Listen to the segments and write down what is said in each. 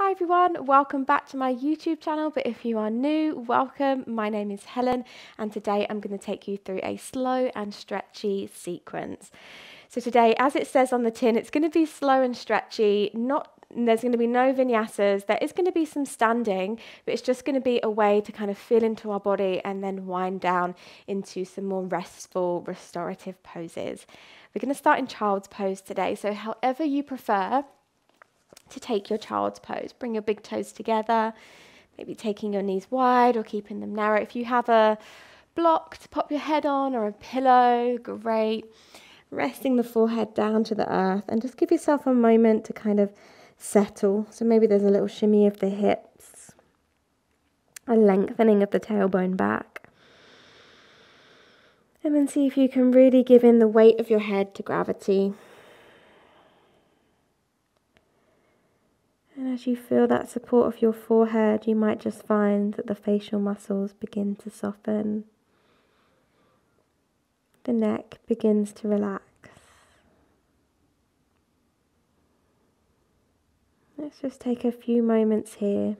Hi everyone, welcome back to my YouTube channel, but if you are new, welcome. My name is Helen and today I'm going to take you through a slow and stretchy sequence. So today, as it says on the tin, it's going to be slow and stretchy. There's going to be no vinyasas. There is going to be some standing, but it's just going to be a way to kind of feel into our body and then wind down into some more restful, restorative poses. We're going to start in child's pose today, so however you prefer to take your child's pose. Bring your big toes together, maybe taking your knees wide or keeping them narrow. If you have a block to pop your head on or a pillow, great. Resting the forehead down to the earth and just give yourself a moment to kind of settle. So maybe there's a little shimmy of the hips, a lengthening of the tailbone back. And then see if you can really give in the weight of your head to gravity. And as you feel that support of your forehead, you might just find that the facial muscles begin to soften. The neck begins to relax. Let's just take a few moments here,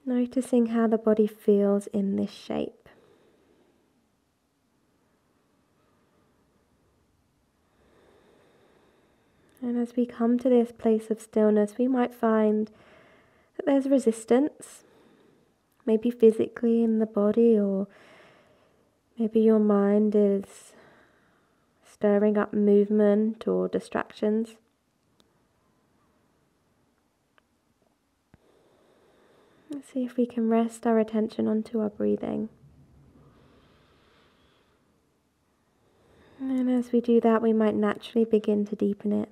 noticing how the body feels in this shape. And as we come to this place of stillness, we might find that there's resistance, maybe physically in the body, or maybe your mind is stirring up movement or distractions. Let's see if we can rest our attention onto our breathing. And as we do that, we might naturally begin to deepen it.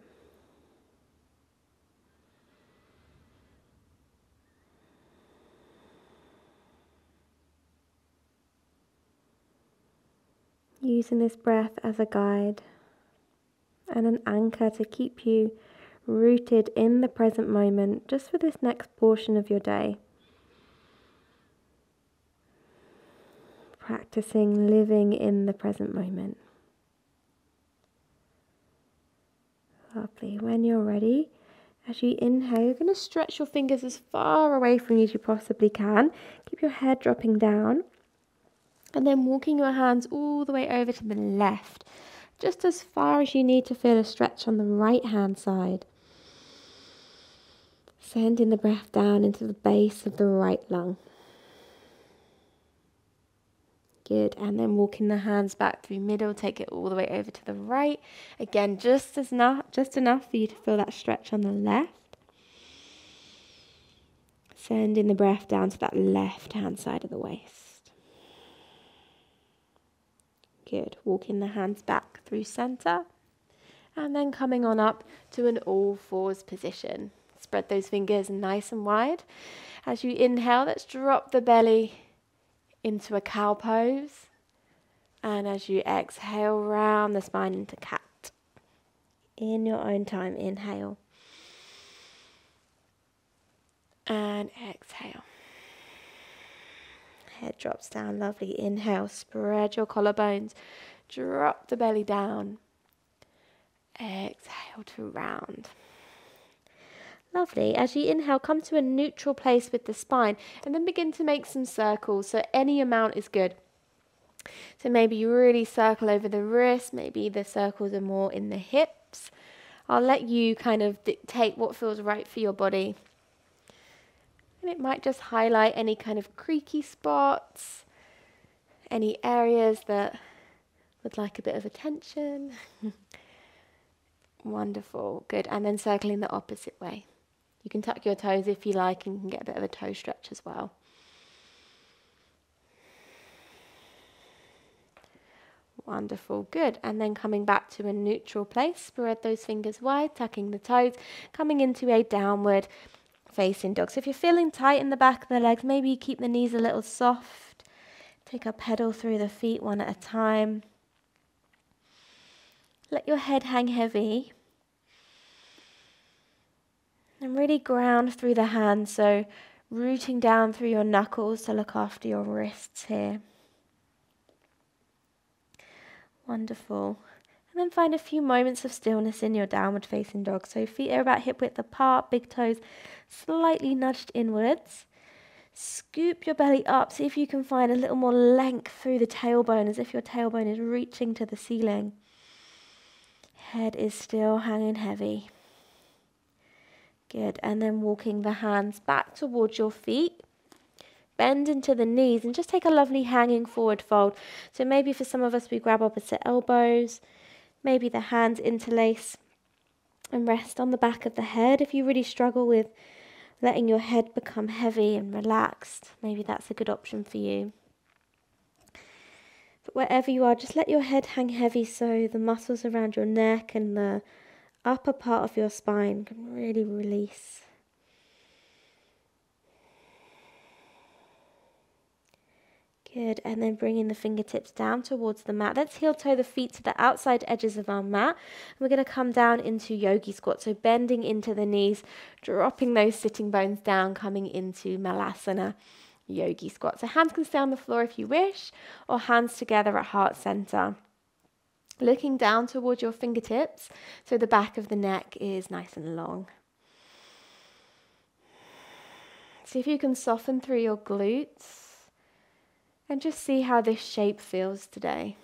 Using this breath as a guide and an anchor to keep you rooted in the present moment just for this next portion of your day. Practicing living in the present moment. Lovely. When you're ready, as you inhale, you're going to stretch your fingers as far away from you as you possibly can. Keep your head dropping down. And then walking your hands all the way over to the left, just as far as you need to feel a stretch on the right hand side. Sending the breath down into the base of the right lung. Good, and then walking the hands back through middle, take it all the way over to the right. Again, just enough for you to feel that stretch on the left. Sending the breath down to that left hand side of the waist. Good. Walking the hands back through center and then coming on up to an all fours position. Spread those fingers nice and wide. As you inhale, let's drop the belly into a cow pose. And as you exhale, round the spine into cat. In your own time, inhale. And exhale. Head drops down, lovely. Inhale, spread your collarbones, drop the belly down. Exhale to round. Lovely. As you inhale, come to a neutral place with the spine and then begin to make some circles. So any amount is good. So maybe you really circle over the wrist, maybe the circles are more in the hips. I'll let you kind of dictate what feels right for your body. And it might just highlight any kind of creaky spots, any areas that would like a bit of attention. Wonderful, good. And then circling the opposite way. You can tuck your toes if you like and you can get a bit of a toe stretch as well. Wonderful, good. And then coming back to a neutral place, spread those fingers wide, tucking the toes, coming into a downward facing dog. So if you're feeling tight in the back of the legs, maybe you keep the knees a little soft. Take a pedal through the feet one at a time. Let your head hang heavy. And really ground through the hands, so rooting down through your knuckles to look after your wrists here. Wonderful. And then find a few moments of stillness in your downward facing dog. So feet are about hip width apart, big toes slightly nudged inwards. Scoop your belly up. See if you can find a little more length through the tailbone, as if your tailbone is reaching to the ceiling. Head is still hanging heavy. Good. And then walking the hands back towards your feet. Bend into the knees and just take a lovely hanging forward fold. So maybe for some of us we grab opposite elbows. Maybe the hands interlace and rest on the back of the head. If you really struggle with letting your head become heavy and relaxed, maybe that's a good option for you. But wherever you are, just let your head hang heavy so the muscles around your neck and the upper part of your spine can really release. Good, and then bringing the fingertips down towards the mat. Let's heel toe the feet to the outside edges of our mat. We're going to come down into Yogi Squat, so bending into the knees, dropping those sitting bones down, coming into Malasana Yogi Squat. So hands can stay on the floor if you wish, or hands together at heart center. Looking down towards your fingertips, so the back of the neck is nice and long. See if you can soften through your glutes. And just see how this shape feels today.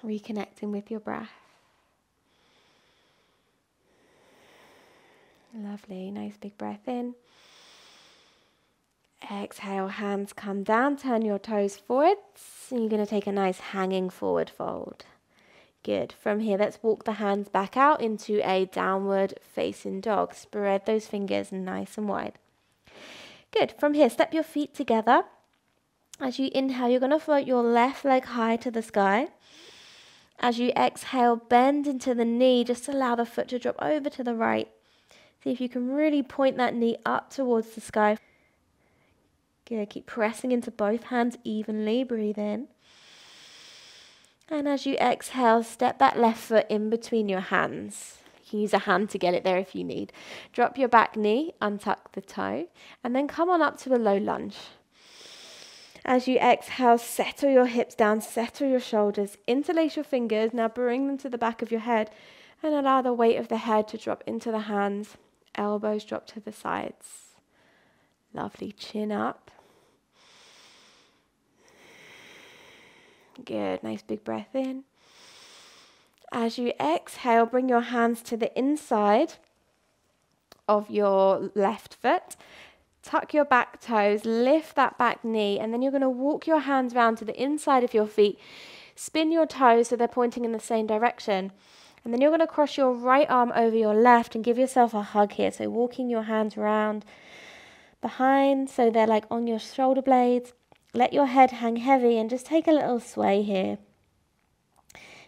Reconnecting with your breath. Lovely, nice big breath in. Exhale, hands come down, turn your toes forwards. And you're going to take a nice hanging forward fold. Good. From here, let's walk the hands back out into a downward facing dog. Spread those fingers nice and wide. Good. From here, step your feet together. As you inhale, you're going to float your left leg high to the sky. As you exhale, bend into the knee. Just allow the foot to drop over to the right. See if you can really point that knee up towards the sky. Good. Keep pressing into both hands evenly. Breathe in. And as you exhale, step that left foot in between your hands. You can use a hand to get it there if you need. Drop your back knee, untuck the toe, and then come on up to a low lunge. As you exhale, settle your hips down, settle your shoulders, interlace your fingers. Now bring them to the back of your head and allow the weight of the head to drop into the hands. Elbows drop to the sides. Lovely. Chin up. Good. Nice big breath in. As you exhale, bring your hands to the inside of your left foot. Tuck your back toes, lift that back knee, and then you're going to walk your hands round to the inside of your feet. Spin your toes so they're pointing in the same direction. And then you're going to cross your right arm over your left and give yourself a hug here. So walking your hands round behind so they're like on your shoulder blades. Let your head hang heavy and just take a little sway here.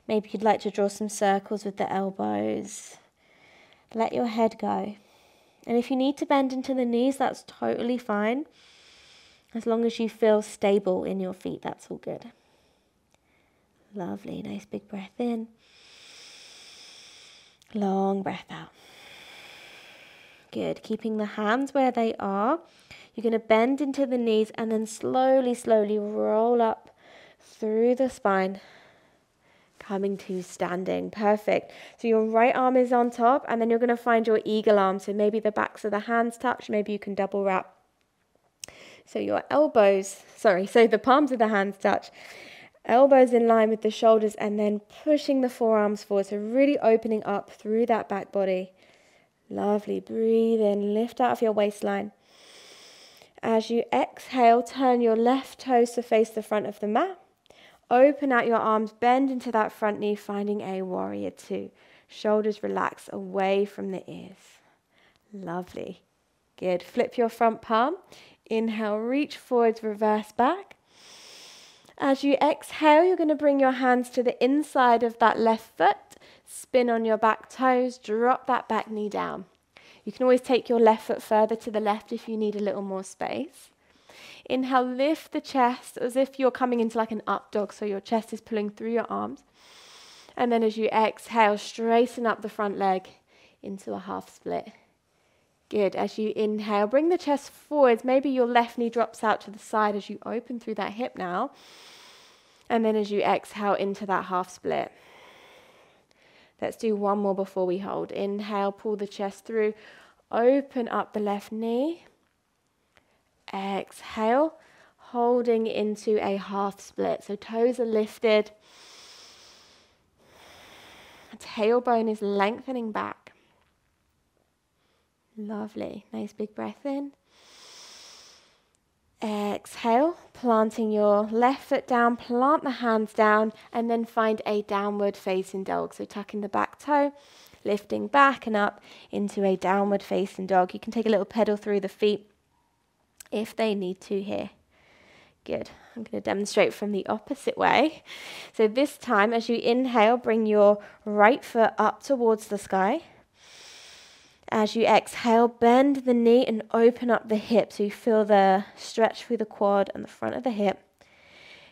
Maybe you'd like to draw some circles with the elbows. Let your head go. And if you need to bend into the knees, that's totally fine. As long as you feel stable in your feet, that's all good. Lovely. Nice big breath in. Long breath out. Good. Keeping the hands where they are. You're going to bend into the knees and then slowly, slowly roll up through the spine. Coming to standing. Perfect. So your right arm is on top and then you're going to find your eagle arm. So maybe the backs of the hands touch. Maybe you can double wrap. So your so the palms of the hands touch. Elbows in line with the shoulders and then pushing the forearms forward. So really opening up through that back body. Lovely. Breathe in. Lift out of your waistline. As you exhale, turn your left toes to face the front of the mat. Open out your arms, bend into that front knee, finding a warrior two. Shoulders relax away from the ears. Lovely. Good. Flip your front palm. Inhale, reach forwards, reverse back. As you exhale, you're going to bring your hands to the inside of that left foot. Spin on your back toes, drop that back knee down. You can always take your left foot further to the left if you need a little more space. Inhale, lift the chest as if you're coming into like an up dog, so your chest is pulling through your arms. And then as you exhale, straighten up the front leg into a half split. Good. As you inhale, bring the chest forwards. Maybe your left knee drops out to the side as you open through that hip now. And then as you exhale into that half split. Let's do one more before we hold. Inhale, pull the chest through, open up the left knee. Exhale, holding into a half split. So toes are lifted. Tailbone is lengthening back. Lovely. Nice big breath in. Exhale, planting your left foot down, plant the hands down, and then find a downward facing dog. So tucking the back toe, lifting back and up into a downward facing dog. You can take a little pedal through the feet if they need to here. Good. I'm going to demonstrate from the opposite way. So this time, as you inhale, bring your right foot up towards the sky. As you exhale, bend the knee and open up the hip so you feel the stretch through the quad and the front of the hip.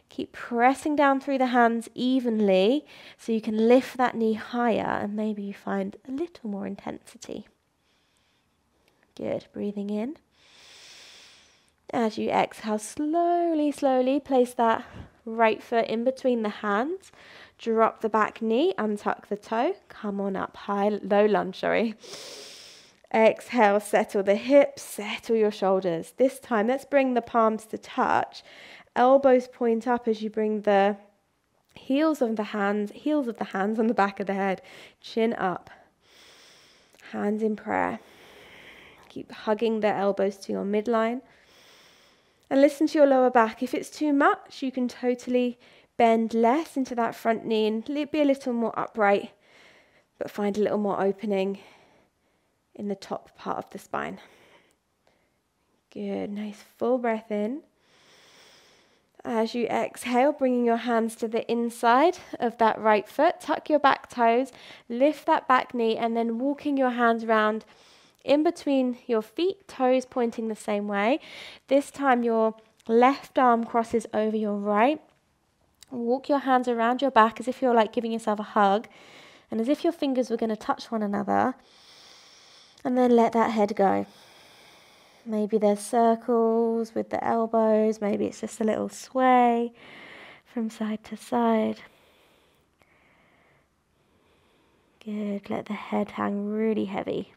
Keep pressing down through the hands evenly so you can lift that knee higher and maybe you find a little more intensity. Good. Breathing in. As you exhale, slowly, slowly place that right foot in between the hands. Drop the back knee, untuck the toe. Come on up, low lunge, sorry. Exhale, settle the hips, settle your shoulders. This time, let's bring the palms to touch. Elbows point up as you bring the heels of the hands on the back of the head. Chin up. Hands in prayer. Keep hugging the elbows to your midline. And listen to your lower back. If it's too much, you can totally bend less into that front knee and be a little more upright, but find a little more opening in the top part of the spine. Good, nice full breath in. As you exhale, bringing your hands to the inside of that right foot, tuck your back toes, lift that back knee, and then walking your hands around in between your feet, toes pointing the same way. This time your left arm crosses over your right. Walk your hands around your back as if you're like giving yourself a hug and as if your fingers were going to touch one another. And then let that head go. Maybe there's circles with the elbows. Maybe it's just a little sway from side to side. Good. Let the head hang really heavy.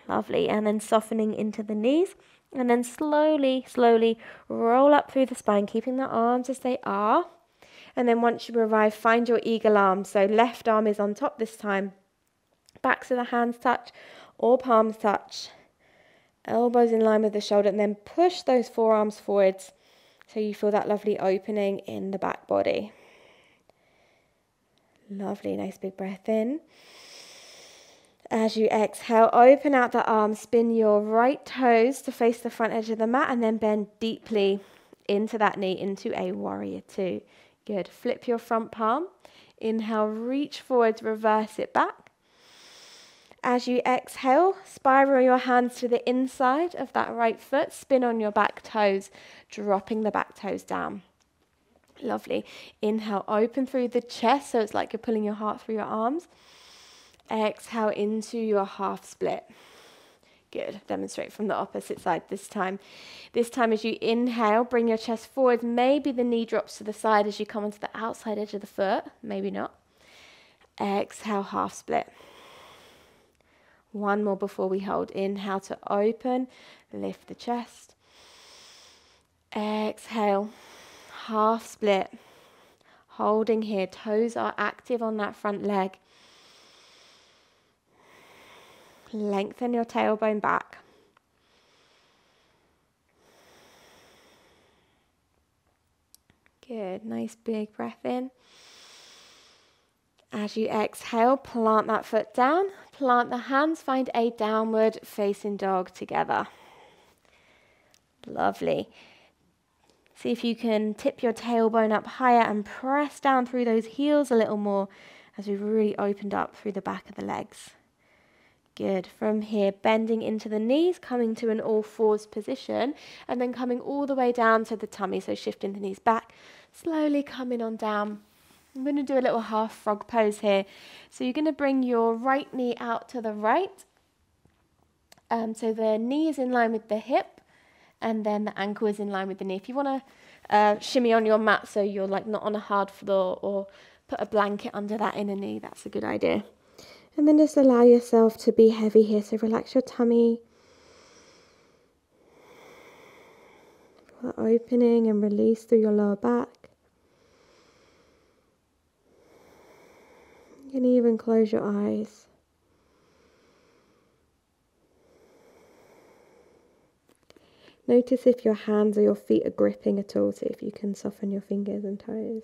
Lovely. And then softening into the knees. And then slowly, slowly roll up through the spine, keeping the arms as they are. And then once you arrive, find your eagle arm. So left arm is on top this time. Backs of the hands touch or palms touch. Elbows in line with the shoulder. And then push those forearms forwards so you feel that lovely opening in the back body. Lovely, nice big breath in. As you exhale, open out the arms, spin your right toes to face the front edge of the mat and then bend deeply into that knee, into a warrior two. Good. Flip your front palm. Inhale, reach forwards, reverse it back. As you exhale, spiral your hands to the inside of that right foot, spin on your back toes, dropping the back toes down. Lovely. Inhale, open through the chest, so it's like you're pulling your heart through your arms. Exhale into your half split. Good. Demonstrate from the opposite side this time. This time as you inhale, bring your chest forward. Maybe the knee drops to the side as you come onto the outside edge of the foot. Maybe not. Exhale, half split. One more before we hold. Inhale to open. Lift the chest. Exhale, half split. Holding here. Toes are active on that front leg. Lengthen your tailbone back. Good, nice big breath in. As you exhale, plant that foot down, plant the hands, find a downward facing dog together. Lovely. See if you can tip your tailbone up higher and press down through those heels a little more as we've really opened up through the back of the legs. Good. From here, bending into the knees, coming to an all fours position, and then coming all the way down to the tummy. So shifting the knees back, slowly coming on down. I'm going to do a little half frog pose here. So you're going to bring your right knee out to the right. So the knee is in line with the hip, and then the ankle is in line with the knee. If you want to shimmy on your mat so you're like not on a hard floor, or put a blanket under that inner knee, that's a good idea. And then just allow yourself to be heavy here, so relax your tummy. Feel that opening and release through your lower back. You can even close your eyes. Notice if your hands or your feet are gripping at all, so if you can soften your fingers and toes.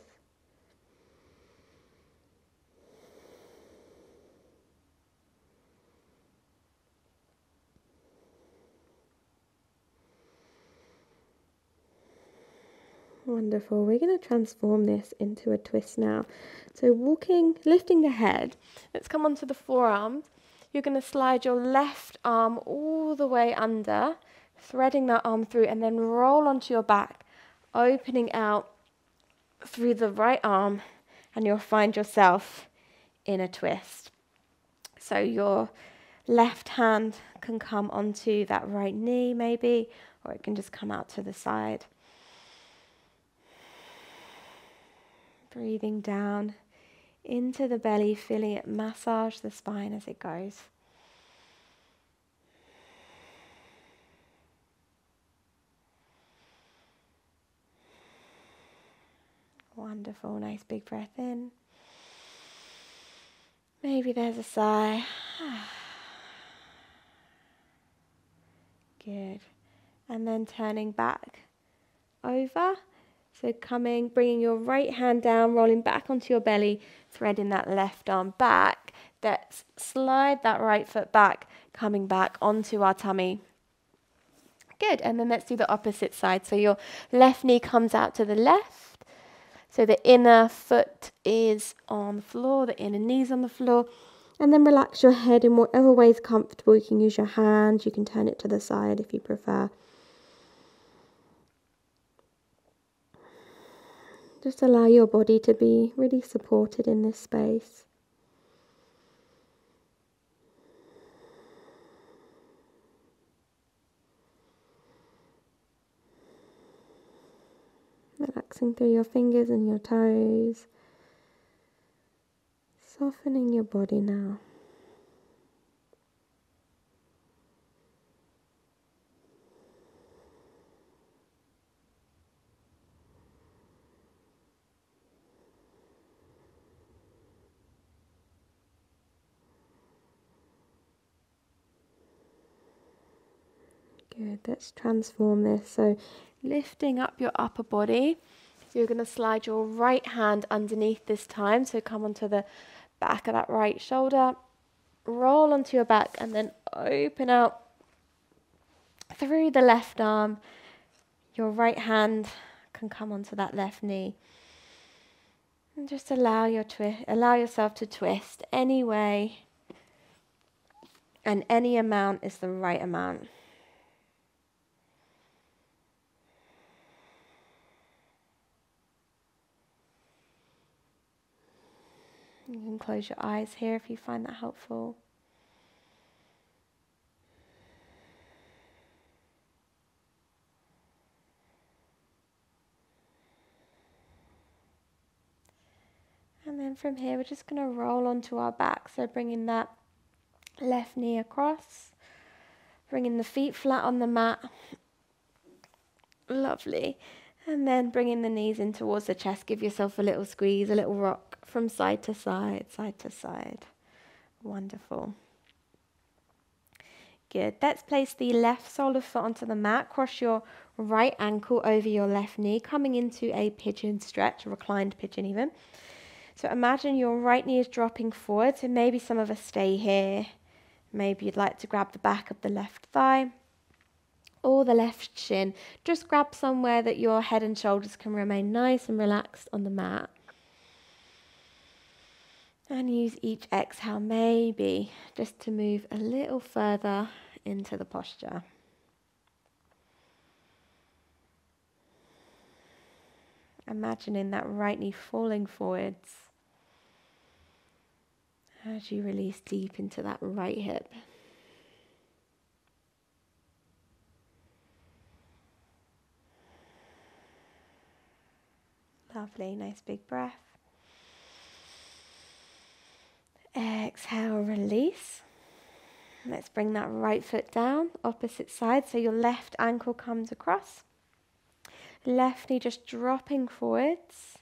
Wonderful. We're going to transform this into a twist now. So lifting the head, let's come onto the forearms. You're going to slide your left arm all the way under, threading that arm through, and then roll onto your back, opening out through the right arm, and you'll find yourself in a twist. So your left hand can come onto that right knee maybe, or it can just come out to the side. Breathing down into the belly, feeling it massage the spine as it goes. Wonderful, nice big breath in. Maybe there's a sigh. Good. And then turning back over. So bringing your right hand down, rolling back onto your belly, threading that left arm back. Let's slide that right foot back, coming back onto our tummy. Good, and then let's do the opposite side. So your left knee comes out to the left. So the inner foot is on the floor, the inner knee's on the floor. And then relax your head in whatever way is comfortable. You can use your hands, you can turn it to the side if you prefer. Just allow your body to be really supported in this space. Relaxing through your fingers and your toes. Softening your body now. Good, let's transform this. So lifting up your upper body. So you're going to slide your right hand underneath this time. So come onto the back of that right shoulder. Roll onto your back and then open out through the left arm. Your right hand can come onto that left knee. And just allow yourself to twist any way. And any amount is the right amount. You can close your eyes here if you find that helpful. And then from here, we're just going to roll onto our back. So bringing that left knee across, bringing the feet flat on the mat. Lovely. And then bringing the knees in towards the chest. Give yourself a little squeeze, a little rock from side to side, side to side. Wonderful. Good. Let's place the left sole of foot onto the mat. Cross your right ankle over your left knee, coming into a pigeon stretch, a reclined pigeon even. So imagine your right knee is dropping forward. So maybe some of us stay here. Maybe you'd like to grab the back of the left thigh or the left shin. Just grab somewhere that your head and shoulders can remain nice and relaxed on the mat. And use each exhale maybe just to move a little further into the posture. Imagining that right knee falling forwards as you release deep into that right hip. Lovely, nice big breath. Exhale, release. Let's bring that right foot down, opposite side, so your left ankle comes across. Left knee just dropping forwards.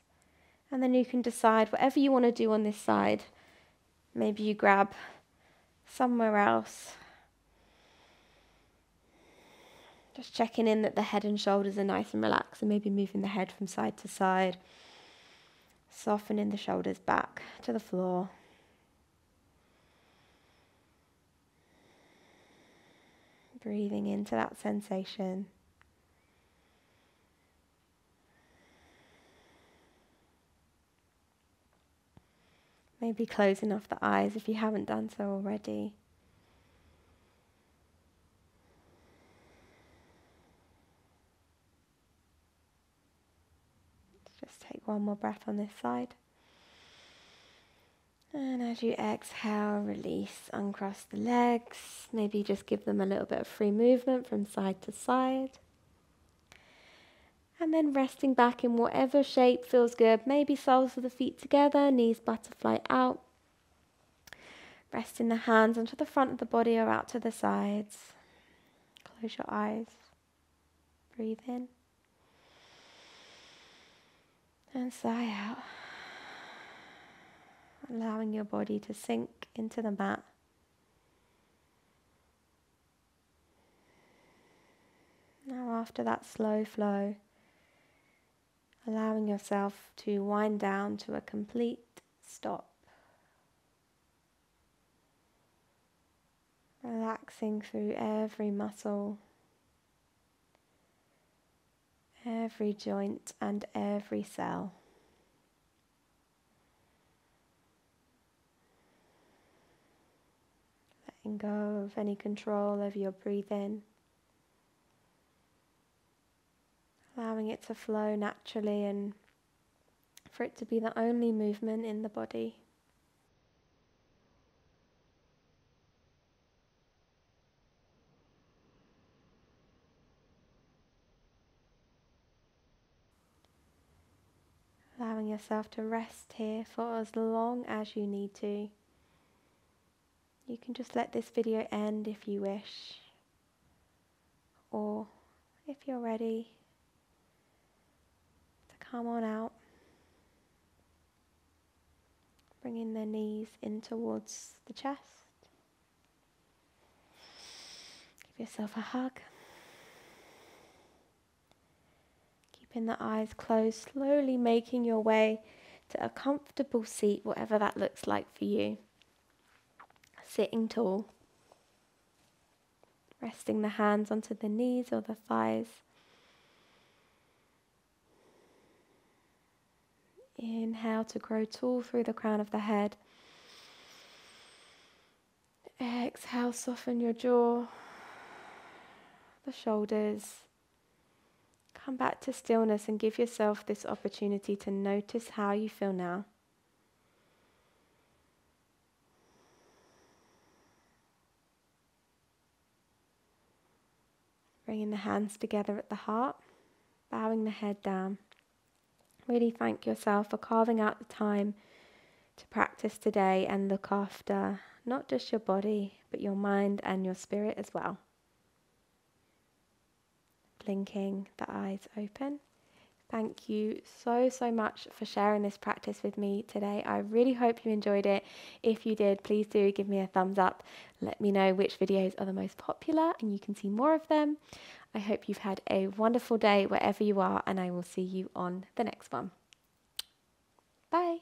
And then you can decide whatever you want to do on this side. Maybe you grab somewhere else. Just checking in that the head and shoulders are nice and relaxed, and maybe moving the head from side to side. Softening the shoulders back to the floor. Breathing into that sensation. Maybe closing off the eyes if you haven't done so already. Just take one more breath on this side. And as you exhale, release, uncross the legs. Maybe just give them a little bit of free movement from side to side. And then resting back in whatever shape feels good. Maybe soles of the feet together, knees butterfly out. Resting the hands onto the front of the body or out to the sides. Close your eyes. Breathe in. And sigh out. Allowing your body to sink into the mat. Now after that slow flow, allowing yourself to wind down to a complete stop. Relaxing through every muscle, every joint and every cell. Letting go of any control over your breathing. Allowing it to flow naturally and for it to be the only movement in the body. Allowing yourself to rest here for as long as you need to. You can just let this video end if you wish. Or if you're ready to come on out. Bringing the knees in towards the chest. Give yourself a hug. Keeping the eyes closed, slowly making your way to a comfortable seat, whatever that looks like for you. Sitting tall. Resting the hands onto the knees or the thighs. Inhale to grow tall through the crown of the head. Exhale, soften your jaw, the shoulders. Come back to stillness and give yourself this opportunity to notice how you feel now. Bringing the hands together at the heart, bowing the head down. Really thank yourself for carving out the time to practice today and look after not just your body, but your mind and your spirit as well. Blinking the eyes open. Thank you so much for sharing this practice with me today. I really hope you enjoyed it. If you did, please do give me a thumbs up. Let me know which videos are the most popular and you can see more of them. I hope you've had a wonderful day wherever you are, and I will see you on the next one. Bye.